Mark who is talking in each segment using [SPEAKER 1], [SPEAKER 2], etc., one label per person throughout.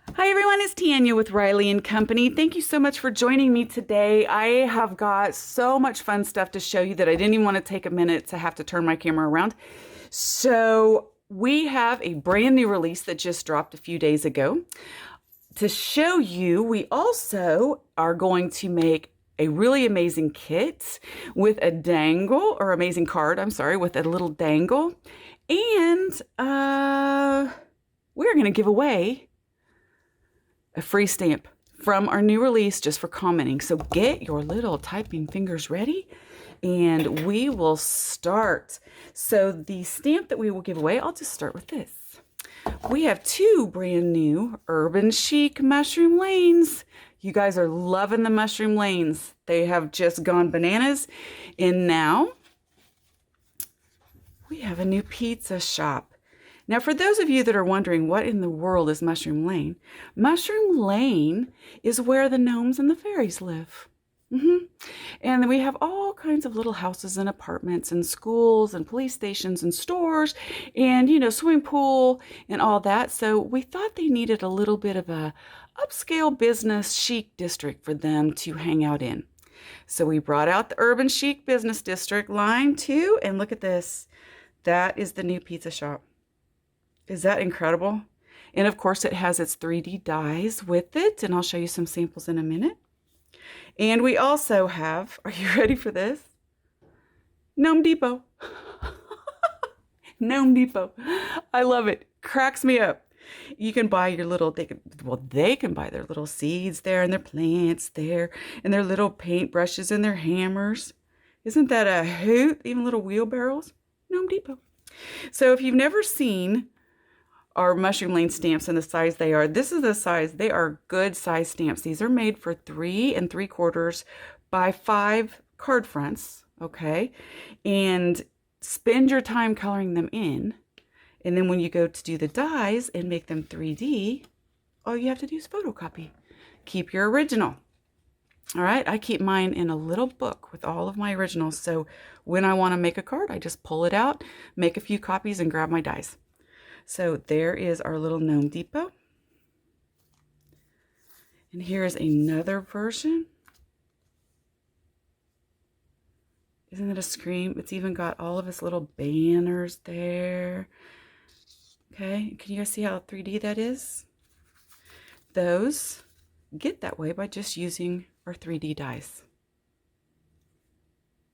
[SPEAKER 1] Hi everyone, it's Tanya with Riley and Company. Thank you so much for joining me today. I have got so much fun stuff to show you that I didn't even want to take a minute to have to turn my camera around. So we have a brand new release that just dropped a few days ago. To show you, we also are going to make a really amazing kit with a dangle, or amazing card, I'm sorry, with a little dangle. And we're going to give away a free stamp from our new release just for commenting. So get your little typing fingers ready and we will start. So the stamp that we will give away, I'll just start with this. We have two brand new Urban Chic mushroom lanes. You guys are loving the mushroom lanes. They have just gone bananas. And now we have a new pizza shop. Now, for those of you that are wondering what in the world is Mushroom Lane is where the gnomes and the fairies live. And then we have all kinds of little houses and apartments and schools and police stations and stores and, swimming pool and all that. So we thought they needed a little bit of a upscale business chic district for them to hang out in. So we brought out the Urban Chic Business District line too. And look at this. That is the new pizza shop. Is that incredible? And of course it has its 3D dies with it, and I'll show you some samples in a minute. And we also have, are you ready for this? Gnome Depot. Gnome Depot. I love it. Cracks me up. You can buy your little, they can buy their little seeds there and their plants there and their little paintbrushes and their hammers. Isn't that a hoot? Even little wheelbarrows. Gnome Depot. So if you've never seen our Mushroom Lane stamps and the size they are, this is the size. They are good size stamps. These are made for 3 3/4 by 5 card fronts, okay? And spend your time coloring them in. And then when you go to do the dies and make them 3D, all you have to do is photocopy. Keep your original. All right, I keep mine in a little book with all of my originals. So when I want to make a card, I just pull it out, make a few copies, and grab my dies. So there is our little Gnome Depot. And here's another version. Isn't it a scream? It's even got all of its little banners there. Okay, can you guys see how 3D that is? Those get that way by just using our 3D dies.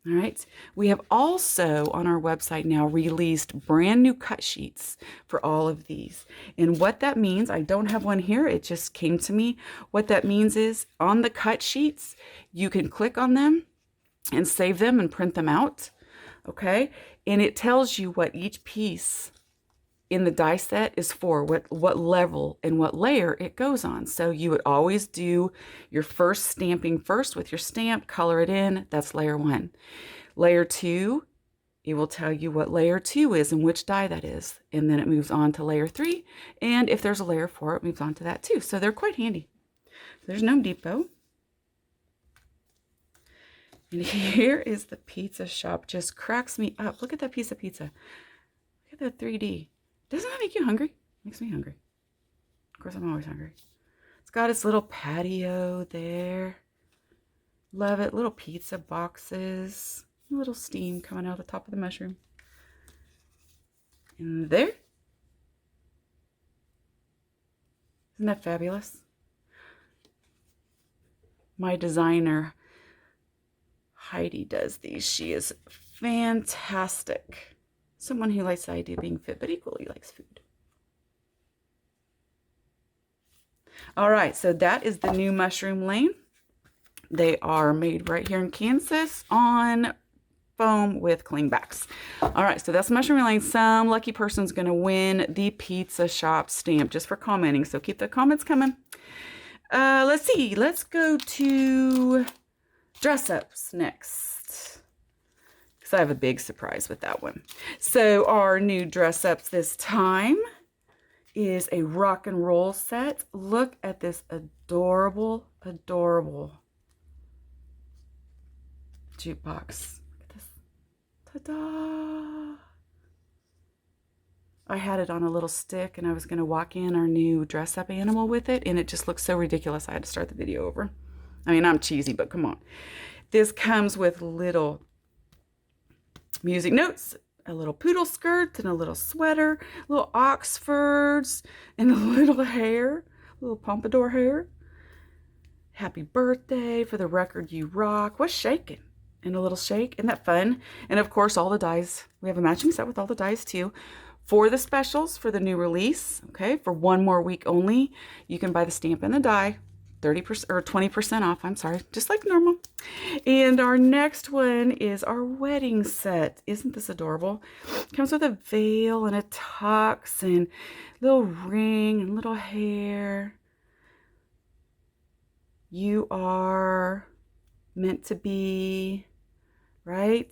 [SPEAKER 1] All right, we have also on our website now released brand new cut sheets for all of these. And what that means, I don't have one here, it just came to me. What that means is on the cut sheets, you can click on them and save them and print them out, okay? And it tells you what each piece in the die set is for, what level and what layer it goes on. So you would always do your first stamping first with your stamp, color it in, that's layer 1. Layer 2, it will tell you what layer 2 is and which die that is. And then it moves on to layer 3. And if there's a layer 4, it moves on to that too. So they're quite handy. There's Gnome Depot. And here is the pizza shop. Just cracks me up. Look at that piece of pizza. Look at that 3D. Doesn't that make you hungry? Makes me hungry. Of course, I'm always hungry. It's got its little patio there. Love it. Little pizza boxes. A little steam coming out of the top of the mushroom. And there. Isn't that fabulous? My designer, Heidi, does these. She is fantastic. Someone who likes the idea of being fit, but equally likes food. All right, so that is the new Mushroom Lane. They are made right here in Kansas on foam with cling backs. All right, so that's Mushroom Lane. Some lucky person's going to win the pizza shop stamp just for commenting, so keep the comments coming. Let's see. Let's go to dress-ups next. I have a big surprise with that one. So our new dress ups this time is a rock and roll set. Look at this adorable, adorable jukebox. Look at this. Ta-da! I had it on a little stick and I was going to walk in our new dress up animal with it, and it just looked so ridiculous I had to start the video over. I mean, I'm cheesy, but come on. This comes with little music notes, a little poodle skirt and a little sweater, little Oxfords and a little hair, little pompadour hair. Happy birthday, for the record you rock. What's shaking? And a little shake. Isn't that fun? And of course, all the dies. We have a matching set with all the dies too. For the specials, for the new release, okay, for 1 more week only, you can buy the stamp and the die, 30% or 20% off, I'm sorry, just like normal. And our next one is our wedding set. Isn't this adorable? It comes with a veil and a tux and little ring and little hair. You are meant to be, right?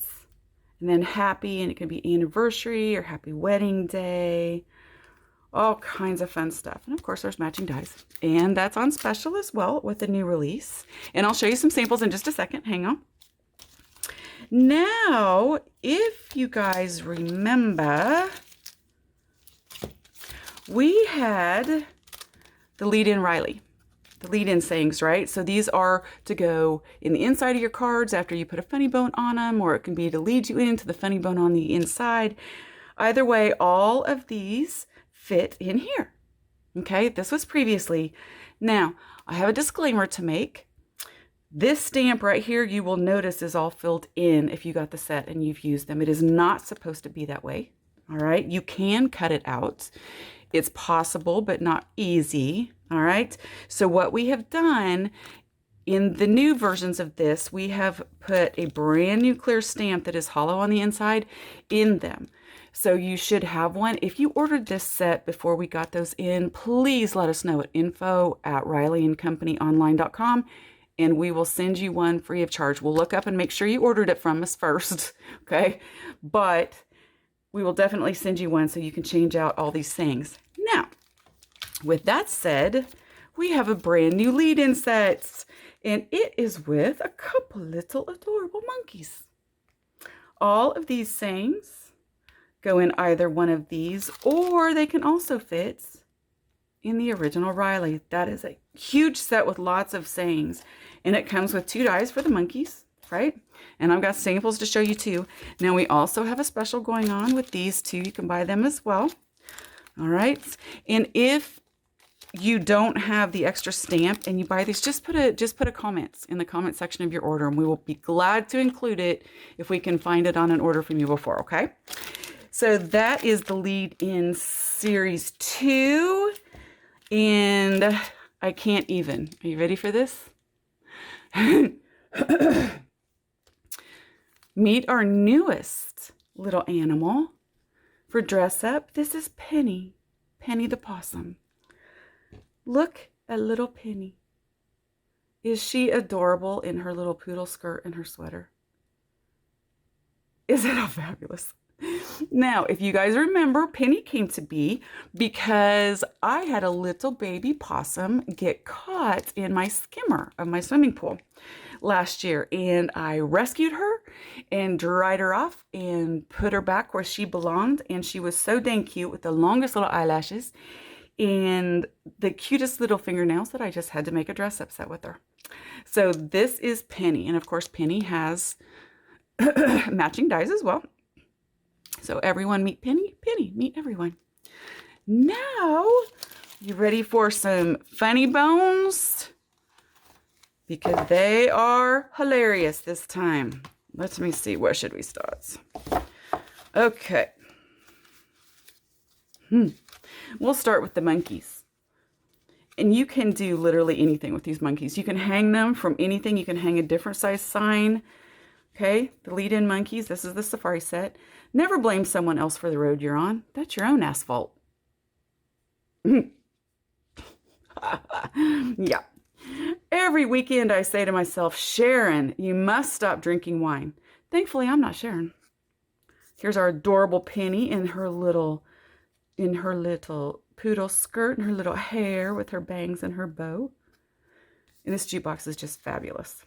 [SPEAKER 1] And then happy, and it can be anniversary or happy wedding day. All kinds of fun stuff. And of course, there's matching dies. And that's on special as well with the new release. And I'll show you some samples in just a second. Hang on. Now, if you guys remember, we had the lead-in Riley. The lead-in sayings, right? So these are to go in the inside of your cards after you put a funny bone on them, or it can be to lead you into the funny bone on the inside. Either way, all of these fit in here. Okay, this was previously. Now, I have a disclaimer to make. This stamp right here, you will notice, is all filled in if you got the set and you've used them. It is not supposed to be that way. All right, you can cut it out. It's possible, but not easy. All right, so what we have done in the new versions of this, we have put a brand new clear stamp that is hollow on the inside in them. So you should have one. If you ordered this set before we got those in, please let us know at info@rileyandcompanyonline.com, and we will send you one free of charge. We'll look up and make sure you ordered it from us first, okay? But we will definitely send you one so you can change out all these things. Now, with that said, we have a brand new lead-in set, and it is with a couple little adorable monkeys. All of these sayings go in either one of these, or they can also fit in the original Riley. That is a huge set with lots of sayings, and it comes with 2 dies for the monkeys, right? And I've got samples to show you too. Now we also have a special going on with these 2. You can buy them as well. All right, and if you don't have the extra stamp and you buy these, just put a comment in the comment section of your order, and we will be glad to include it if we can find it on an order from you before, okay? So that is the lead-in series 2, and I can't even. Are you ready for this? Meet our newest little animal for dress up. This is Penny, Penny the possum. Look at little Penny. Is she adorable in her little poodle skirt and her sweater? Isn't that fabulous? Now, if you guys remember, Penny came to be because I had a little baby possum get caught in my skimmer of my swimming pool last year, and I rescued her and dried her off and put her back where she belonged, and she was so dang cute with the longest little eyelashes and the cutest little fingernails that I just had to make a dress up set with her. So this is Penny, and of course Penny has matching dies as well. So everyone meet Penny, Penny meet everyone. Now, you ready for some funny bones? Because they are hilarious this time. Let me see, where should we start? Okay. We'll start with the monkeys. And you can do literally anything with these monkeys. You can hang them from anything. You can hang a different size sign. Okay, the lead-in monkeys. This is the safari set. Never blame someone else for the road you're on. That's your own asphalt. Yeah. Every weekend I say to myself, Sharon, you must stop drinking wine. Thankfully, I'm not Sharon. Here's our adorable Penny in her little poodle skirt and her little hair with her bangs and her bow. And this jukebox is just fabulous.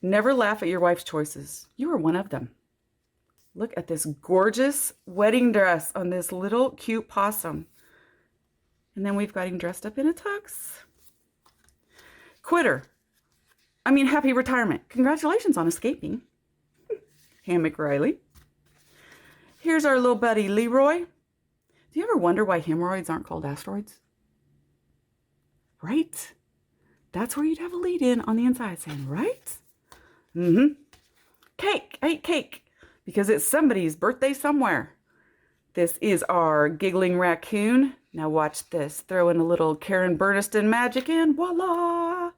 [SPEAKER 1] Never laugh at your wife's choices. You are one of them. Look at this gorgeous wedding dress on this little cute possum. And then we've got him dressed up in a tux. Quitter. Happy retirement. Congratulations on escaping. Hammock Riley. Here's our little buddy Leroy. Do you ever wonder why hemorrhoids aren't called asteroids? Right? That's where you'd have a lead in on the inside saying, right? Cake. I ate cake because it's somebody's birthday somewhere. This is our giggling raccoon. Now watch this. Throw in a little Karen Burniston magic and voila!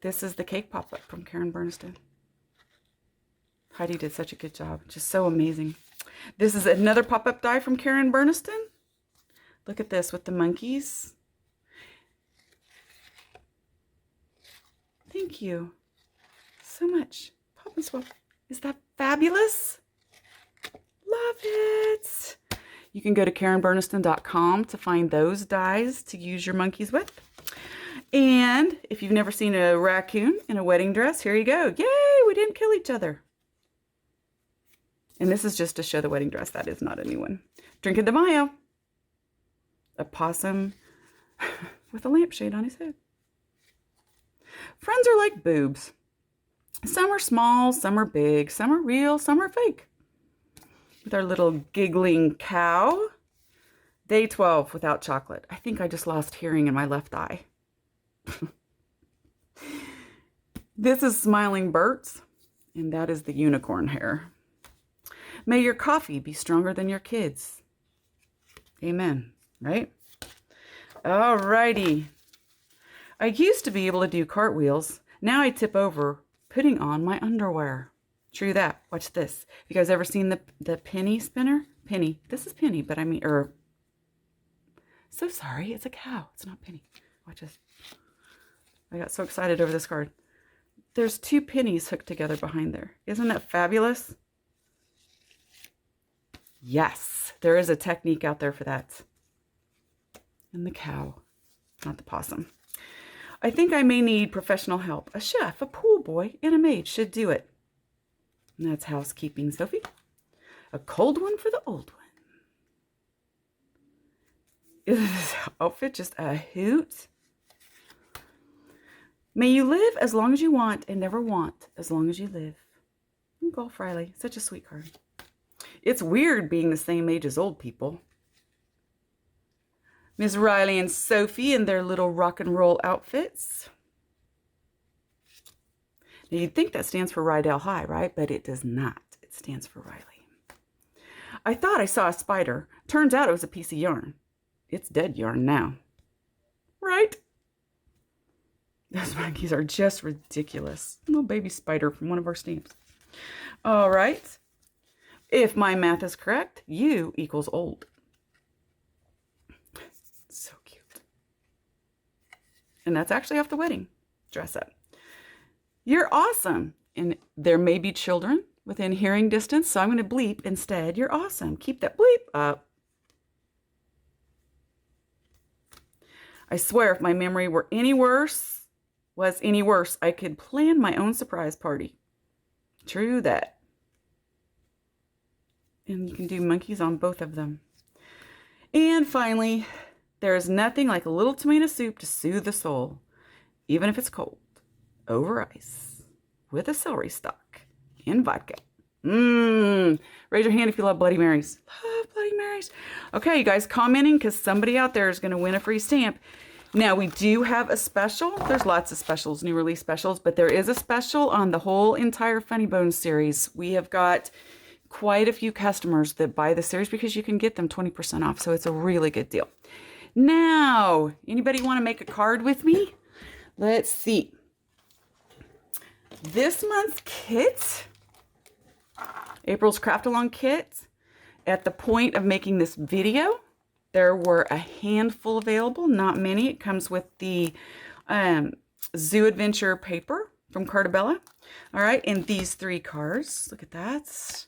[SPEAKER 1] This is the cake pop-up from Karen Burniston. Heidi did such a good job. Just so amazing. This is another pop-up die from Karen Burniston. Look at this with the monkeys. Thank you so much. Pop and swap. Is that fabulous? Love it. You can go to KarenBurniston.com to find those dies to use your monkeys with. And if you've never seen a raccoon in a wedding dress, here you go. Yay, we didn't kill each other. And this is just to show the wedding dress. That is not a new one. Drinking de Mayo. A possum with a lampshade on his head. Friends are like boobs. Some are small, some are big, some are real, some are fake. With our little giggling cow. Day 12 without chocolate. I think I just lost hearing in my left eye. This is Smiling Bert's, and that is the unicorn hair. May your coffee be stronger than your kids. Amen, right? Alrighty. I used to be able to do cartwheels. Now I tip over putting on my underwear. True that. Watch this. Have you guys ever seen the penny spinner? Penny. This is Penny, but so sorry. It's a cow. It's not Penny. Watch this. I got so excited over this card. There's two pennies hooked together behind there. Isn't that fabulous? Yes, there is a technique out there for that. And the cow, not the possum. I think I may need professional help. A chef, a pool boy, and a maid should do it. And that's housekeeping, Sophie. A cold one for the old one. Isn't this outfit just a hoot? May you live as long as you want and never want as long as you live. Golf Riley, such a sweet card. It's weird being the same age as old people. Ms. Riley and Sophie in their little rock and roll outfits. Now you'd think that stands for Rydell High, right? But it does not. It stands for Riley. I thought I saw a spider. Turns out it was a piece of yarn. It's dead yarn now. Right? Those monkeys are just ridiculous. Little baby spider from one of our stamps. All right. If my math is correct, U equals old. So cute. And that's actually off the wedding dress up. You're awesome. And there may be children within hearing distance, so I'm going to bleep instead. You're awesome. Keep that bleep up. I swear if my memory were any worse, I could plan my own surprise party. True that. And you can do monkeys on both of them. And finally, there is nothing like a little tomato soup to soothe the soul, even if it's cold, over ice, with a celery stalk and vodka. Raise your hand if you love Bloody Marys. Love Bloody Marys. Okay, you guys commenting because somebody out there is going to win a free stamp. Now, we do have a special. There's lots of specials, new release specials, but there is a special on the whole entire Funny Bones series. We have got quite a few customers that buy the series because you can get them 20% off, so it's a really good deal. Now, anybody want to make a card with me? Let's see. This month's kit, April's Craft Along kit, at the point of making this video, there were a handful available, not many. It comes with the Zoo Adventure paper from Cartabella. All right, and these 3 cards. Look at that.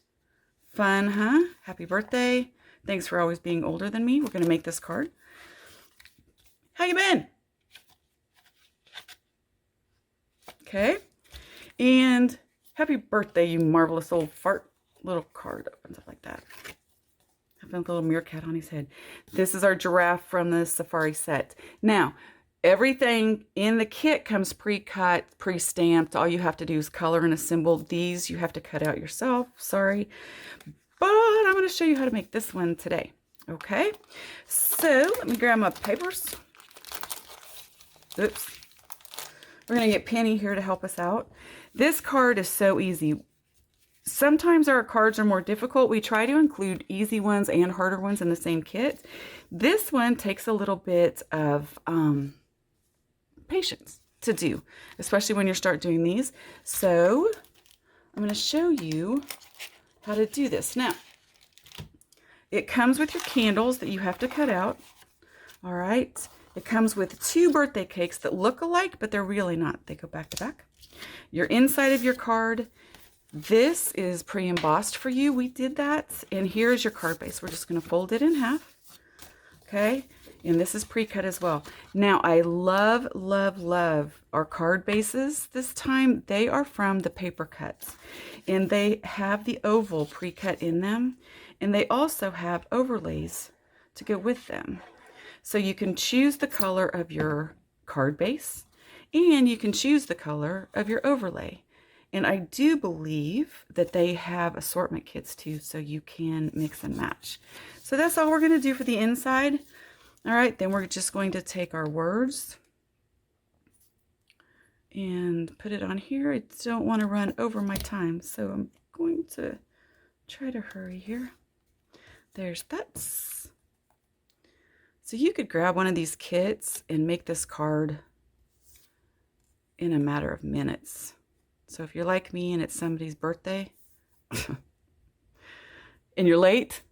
[SPEAKER 1] Fun, huh? Happy birthday. Thanks for always being older than me. We're going to make this card. How you been? Okay. And happy birthday, you marvelous old fart. little card opens up like that. Having a little meerkat on his head. This is our giraffe from the safari set. Now, everything in the kit comes pre-cut, pre-stamped. All you have to do is color and assemble. These you have to cut out yourself. Sorry. But I'm going to show you how to make this one today. Okay? So, let me grab my papers. Oops. We're going to get Penny here to help us out. This card is so easy. Sometimes our cards are more difficult. We try to include easy ones and harder ones in the same kit. This one takes a little bit of patience to do, especially when you start doing these. So I'm going to show you how to do this. Now, it comes with your candles that you have to cut out. All right. It comes with 2 birthday cakes that look alike, but they're really not. They go back to back. Your inside of your card. This is pre-embossed for you. We did that. And here's your card base. We're just going to fold it in half. Okay. And this is pre-cut as well. Now, I love, love, love our card bases this time. They are from the Paper Cuts. And they have the oval pre-cut in them. And they also have overlays to go with them. So you can choose the color of your card base. And you can choose the color of your overlay. And I do believe that they have assortment kits too, so you can mix and match. So that's all we're going to do for the inside. All right, then we're just going to take our words and put it on here. I don't want to run over my time, so I'm going to try to hurry here. There's that. So you could grab one of these kits and make this card in a matter of minutes. So if you're like me and it's somebody's birthday and you're late,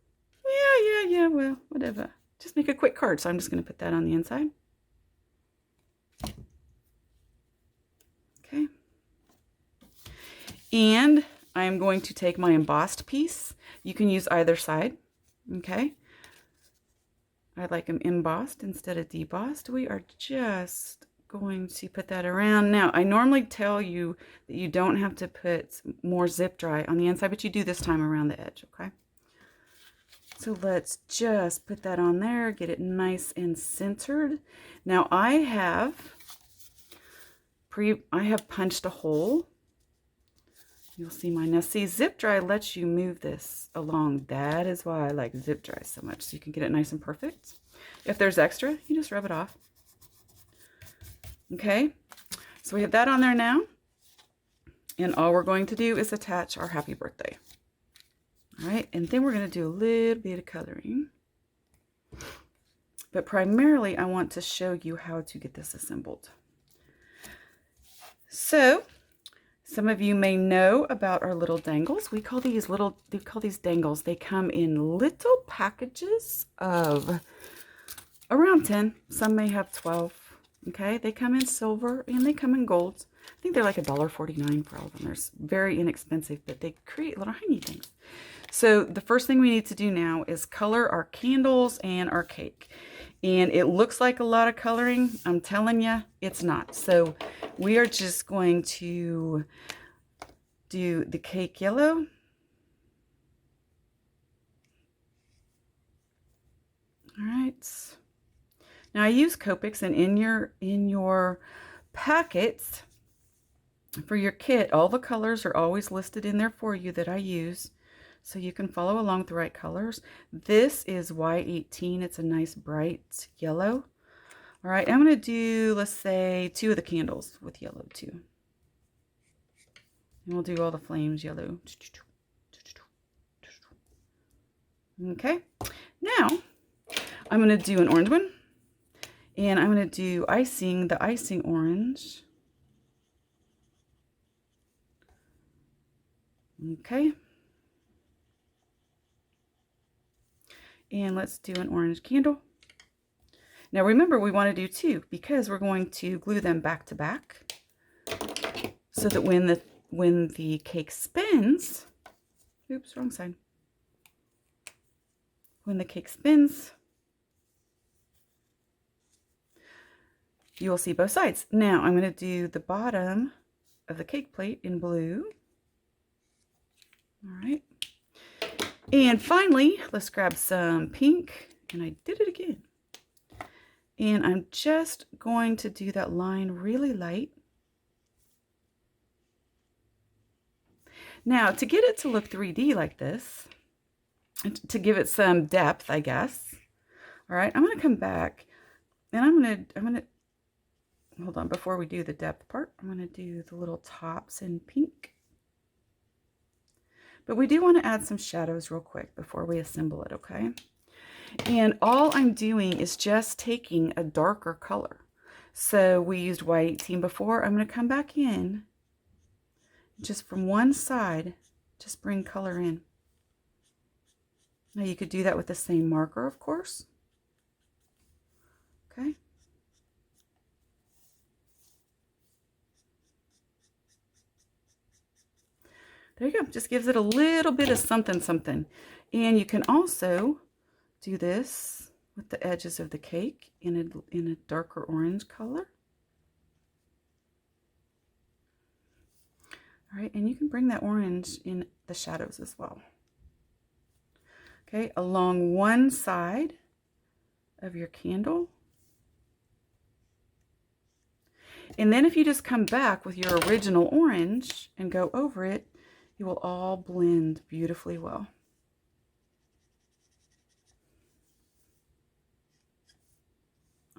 [SPEAKER 1] yeah, well, whatever. Just make a quick card. So I'm just going to put that on the inside. Okay. And I'm going to take my embossed piece. You can use either side. Okay. I like them embossed instead of debossed. We are just going to put that around. Now, I normally tell you that you don't have to put more zip dry on the inside, but you do this time around the edge, okay? So let's just put that on there, get it nice and centered. Now I have punched a hole. You'll see mine. Now see, zip dry lets you move this along. That is why I like zip dry so much, so you can get it nice and perfect. If there's extra, you just rub it off. Okay, so we have that on there now. And all we're going to do is attach our happy birthday. All right, and then we're going to do a little bit of coloring. But primarily, I want to show you how to get this assembled. So, some of you may know about our little dangles. We call these dangles. They come in little packages of around 10. Some may have 12. Okay, they come in silver and they come in gold. I think they're like $1.49 for all of them. They're very inexpensive, but they create little tiny things. So the first thing we need to do now is color our candles and our cake. And it looks like a lot of coloring. I'm telling you, it's not. So we are just going to do the cake yellow. All right. Now I use Copics, and in your packets for your kit, all the colors are always listed in there for you that I use, so you can follow along with the right colors. This is 𝐲18. It's a nice bright yellow. All right, I'm going to do, let's say, 2 of the candles with yellow too. And we'll do all the flames yellow. Okay, now I'm going to do an orange one. And I'm going to do icing, the icing orange. Okay. And let's do an orange candle. Now remember, we want to do 2 because we're going to glue them back to back so that when the cake spins, oops, wrong side. When the cake spins, you will see both sides. Now I'm going to do the bottom of the cake plate in blue. All right. And finally, let's grab some pink. And I did it again. And I'm just going to do that line really light. Now, to get it to look 3D like this, to give it some depth, I guess. All right, I'm going to come back and I'm going to hold on, before we do the depth part, I'm going to do the little tops in pink. But we do want to add some shadows real quick before we assemble it, okay? And all I'm doing is just taking a darker color. So we used 𝐲𝐢𝐭𝐡 before. I'm going to come back in, just from one side, just bring color in. Now you could do that with the same marker, of course. Okay. There you go. Just gives it a little bit of something, something. And you can also do this with the edges of the cake in a darker orange color. All right, and you can bring that orange in the shadows as well. Okay, along one side of your candle. And then if you just come back with your original orange and go over it, it will all blend beautifully well.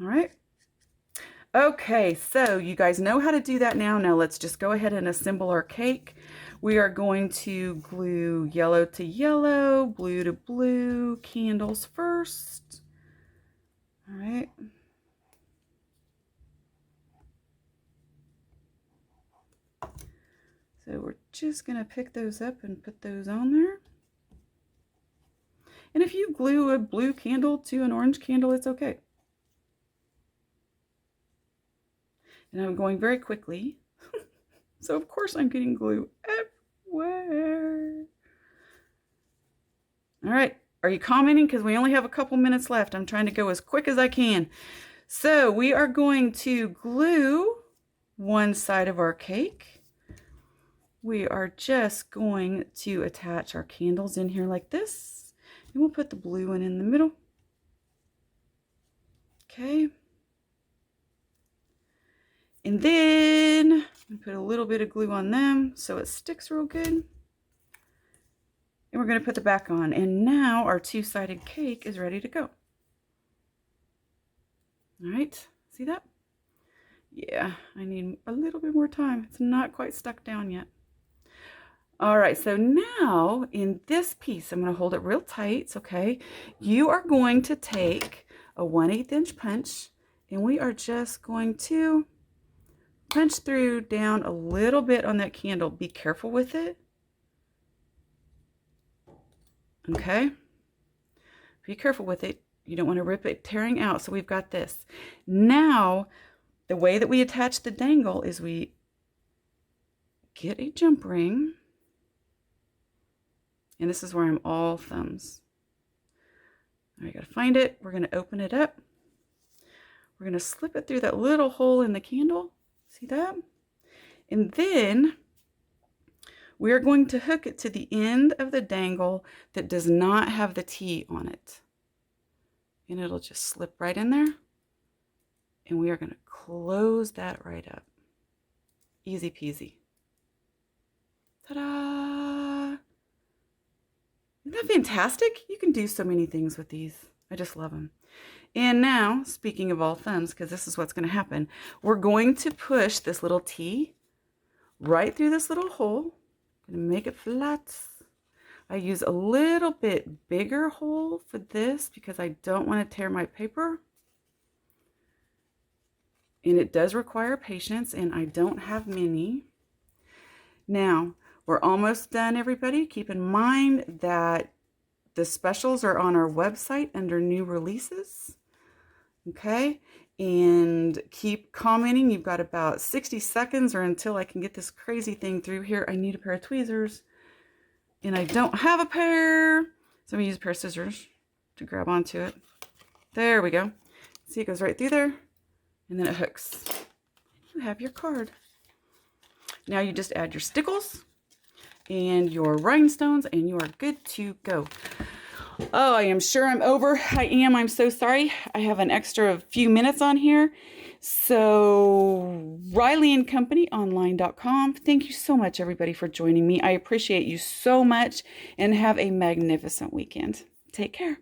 [SPEAKER 1] All right. Okay, so you guys know how to do that now. Now let's just go ahead and assemble our cake. We are going to glue yellow to yellow, blue to blue candles first. All right. So we're just going to pick those up and put those on there. And if you glue a blue candle to an orange candle, it's okay. And I'm going very quickly. So of course I'm getting glue everywhere. All right, are you commenting? Because we only have a couple minutes left. I'm trying to go as quick as I can. So we are going to glue one side of our cake. We are just going to attach our candles in here like this. And we'll put the blue one in the middle. Okay. And then put a little bit of glue on them so it sticks real good. And we're going to put the back on. And now our two-sided cake is ready to go. All right, see that? Yeah, I need a little bit more time. It's not quite stuck down yet. All right, so now in this piece, I'm going to hold it real tight. It's okay. You are going to take a 1/8 inch punch, and we are just going to punch through down a little bit on that candle. Be careful with it. Okay. Be careful with it. You don't want to rip it tearing out. So we've got this. Now, the way that we attach the dangle is we get a jump ring. And this is where I'm all thumbs. I got to find it. We're going to open it up. We're going to slip it through that little hole in the candle. See that? And then we are going to hook it to the end of the dangle that does not have the T on it. And it'll just slip right in there. And we are going to close that right up. Easy peasy. Ta-da! Isn't that fantastic? You can do so many things with these. I just love them. And now, speaking of all thumbs, because this is what's going to happen, we're going to push this little T right through this little hole. I'm going to make it flat. I use a little bit bigger hole for this because I don't want to tear my paper. And it does require patience, and I don't have many. Now, we're almost done, everybody. Keep in mind that the specials are on our website under new releases. Okay, and keep commenting. You've got about 60 seconds or until I can get this crazy thing through here. I need a pair of tweezers, and I don't have a pair. So I'm gonna use a pair of scissors to grab onto it. There we go. See, it goes right through there, and then it hooks. You have your card. Now you just add your stickles. and your rhinestones, and you are good to go. Oh, I am sure I'm over. I am. I'm so sorry. I have an extra few minutes on here. So RileyandCompanyOnline.com. Thank you so much, everybody, for joining me. I appreciate you so much, and have a magnificent weekend. Take care.